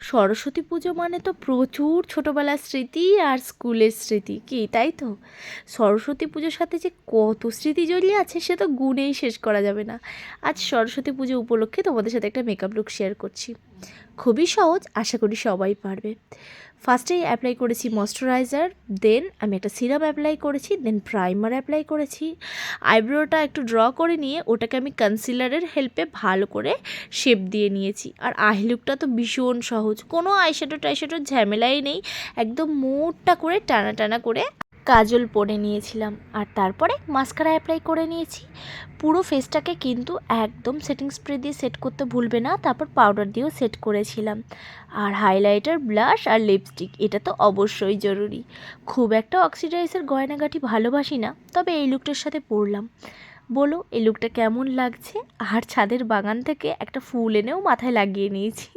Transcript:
সরস্বতী পুজো মানে তো প্রচুর ছোটোবেলার স্মৃতি আর স্কুলের স্মৃতি, কি তাই তো? সরস্বতী পুজোর সাথে যে কত স্মৃতি জড়িয়ে আছে সে তো গুণেই শেষ করা যাবে না। আজ সরস্বতী পুজো উপলক্ষে তোমাদের সাথে একটা মেকআপ লুক শেয়ার করছি। খুবই সহজ, আশা করি সবাই পারবে। ফার্স্টেই অ্যাপ্লাই করেছি ময়শ্চারাইজার, দেন আমি একটা সিরাম অ্যাপ্লাই করেছি, দেন প্রাইমার অ্যাপ্লাই করেছি। আইব্রোটা একটু ড্র করে নিয়ে ওটাকে আমি কনসিলারের হেল্পে ভালো করে শেপ দিয়ে নিয়েছি। আর আই লুকটা তো ভীষণ সহজ, কোনো আইশ্যাডোর ঝামেলাই নেই। একদম মোটা করে টানা টানা করে কাজল পরে নিয়েছিলাম, আর তারপরে মাস্কারা অ্যাপ্লাই করে নিয়েছি। পুরো ফেসটাকে কিন্তু একদম সেটিং স্প্রে দিয়ে সেট করতে ভুলবে না, তারপর পাউডার দিয়েও সেট করেছিলাম। আর হাইলাইটার, ব্লাশ আর লিপস্টিক এটা তো অবশ্যই জরুরি। খুব একটা অক্সিডাইজের গয়নাগাটি ভালোবাসি না, তবে এই লুকটার সাথে পরলাম। বলো এই লুকটা কেমন লাগছে? আর ছাদের বাগান থেকে একটা ফুল এনেও মাথায় লাগিয়ে নিয়েছি।